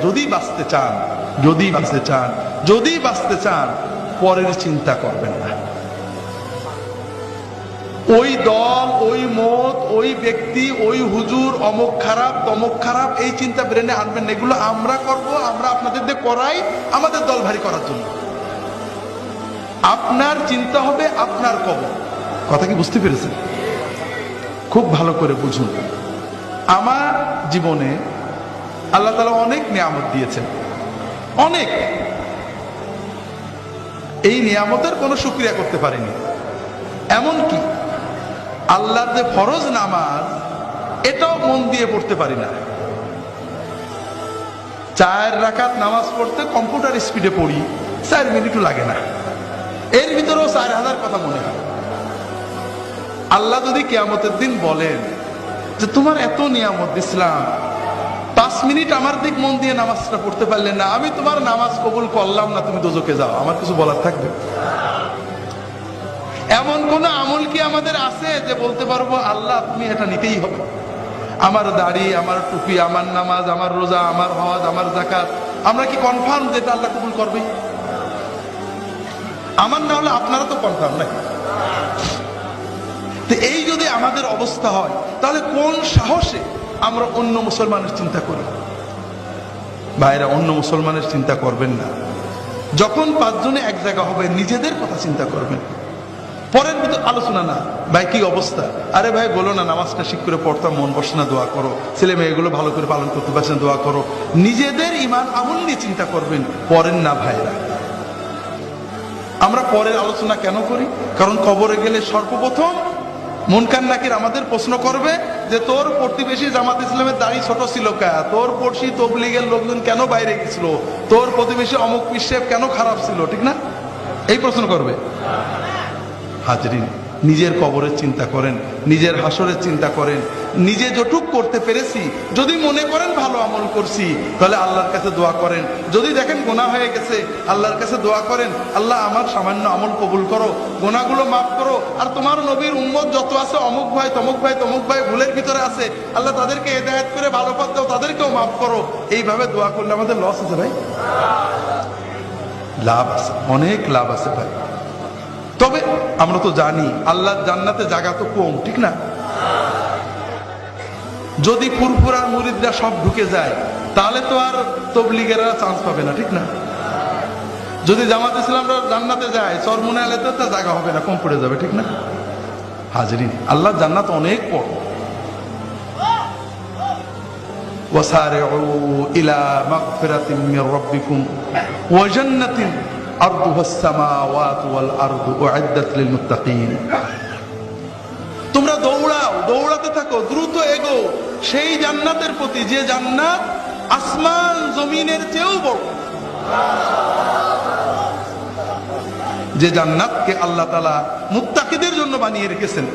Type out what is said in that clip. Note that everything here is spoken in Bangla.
যদি বাঁচতে চান, যদি বাঁচতে চান, যদি বাঁচতে চান, পরের চিন্তা করবেন না। ওই দল, ওই মত, ওই ব্যক্তি, ওই হুজুর অমুক খারাপ তমুক খারাপ, এই চিন্তা ব্রেনে আনবেন না। এগুলো আমরা করব, আমরা আপনাদের দিয়ে করাই আমাদের দল ভারী করার জন্য। আপনার চিন্তা হবে আপনার কবর। কথা কি বুঝতে পেরেছেন? খুব ভালো করে বুঝুন। আমার জীবনে আল্লাহ তাআলা অনেক নিয়ামত দিয়েছেন, অনেক। এই নিয়ামতের কোনো শুকরিয়া করতে পারিনি। এমনকি আল্লাহর যে ফরজ নামাজ, এটাও মন দিয়ে পড়তে পারি না। 4 রাকাত নামাজ পড়তে কম্পিউটার স্পিডে পড়ি, 4 মিনিটও লাগে না। এর ভিতরেও 4000 কথা মনে হয়। আল্লাহ যদি কিয়ামতের দিন বলেন যে তোমার এত নিয়ামত দিছিলাম, 5 মিনিট আমার দিক মন দিয়ে নামাজটা পড়তে পারলেন না, আমি তোমার নামাজ কবুল করলাম না, তুমি দোজখে যাও, আমার কিছু বলার থাকবে? এমন কোন আমল কি আমাদের আছে যে বলতে পারবো আল্লাহ তুমি এটা নিতেই হবে? আমার দাড়ি, আমার টুপি, আমার নামাজ, আমার রোজা, আমার হজ, আমার যাকাত, আমরা কি কনফার্ম যে এটা আল্লাহ কবুল করবে? আমার না হলে আপনারা তো কনফার্ম নাকি? তো এই যদি আমাদের অবস্থা হয়, তাহলে কোন সাহসে আমরা অন্য মুসলমানের চিন্তা করি? ভাইরা, অন্য মুসলমানের চিন্তা করবেন না। যখন 5 জনে এক জায়গা হবে, নিজেদের কথা চিন্তা করবেন, পরের ভিতর আলোচনা না। ভাই কি অবস্থা? আরে ভাই বলো না, নামাজটা ঠিক করে পড়তাম, মন বসে না, দোয়া করো। ছেলে মেয়েগুলো ভালো করে পালন করতে পারছেন, দোয়া করো। নিজেদের ঈমান আমল নিয়ে চিন্তা করবেন, পরের না। ভাইরা, আমরা পরের আলোচনা কেন করি? কারণ কবরে গেলে সর্বপ্রথম মুনকার নাকির আমাদের প্রশ্ন করবে যে তোর প্রতিবেশী জামাত ইসলামের দাড়ি ছোট ছিল কে, তোর পড়শি তবলিগের লোকজন কেন বাইরে গেছিল, তোর প্রতিবেশী অমুক পিসেব কেন খারাপ ছিল, ঠিক না? এই প্রশ্ন করবে। হাজরিন, নিজের কবরের চিন্তা করেন, নিজের হাসরের চিন্তা করেন। নিজে যতটুক করতে পেরেছি, যদি মনে করেন ভালো আমল করছি, তাহলে আল্লাহর কাছে দোয়া করেন। যদি দেখেন গুনাহ হয়ে গেছে, আল্লাহর কাছে দোয়া করেন, আল্লাহ আমার সামান্য আমল কবুল করো, গুনাহগুলো মাফ করো। আর তোমার নবীর উম্মত যত আছে, অমুক ভাই তমুক ভাই তমুক ভাই ভুলের ভিতরে আছে, আল্লাহ তাদেরকে হেদায়েত করে ভালো পথ দাও, তাদেরকেও মাফ করো। এইভাবে দোয়া করলে আমাদের লস আছে ভাই? লাভ আছে, অনেক লাভ আছে ভাই। তবে আমরা তো জানি আল্লাহর জান্নাতে জায়গা তো কম, ঠিক না? যদি ফুরফুরার মুরিদরা সব ঢুকে যায়, তাহলে তো আর তবলিগেরা চান্স পাবে না, ঠিক না? যদি জামাত ইসলামরা জান্নাতে যায়, চরমুনে আলেতে তো জায়গা হবে না, কম পড়ে যাবে, ঠিক না? হাজরিন, আল্লাহর জান্নাত অনেক বড়। ওয়াসারিউ ইলা মাগফিরাতিন মির রাব্বিকুম ওয়া জান্নাতিন আরদুহাস সামাওয়াতু ওয়াল আরদু উইদ্দাত লিল মুত্তাকিন। তোমরা দৌড়াও, দৌড়াতে থাকো, দ্রুত এগো সেই জান্নাতের প্রতি, যে জান্নাত আসমান জমিনের চেয়েও বড়, যে জান্নাতকে আল্লাহ তাআলা মুত্তাকিদের জন্য বানিয়ে রেখেছেন।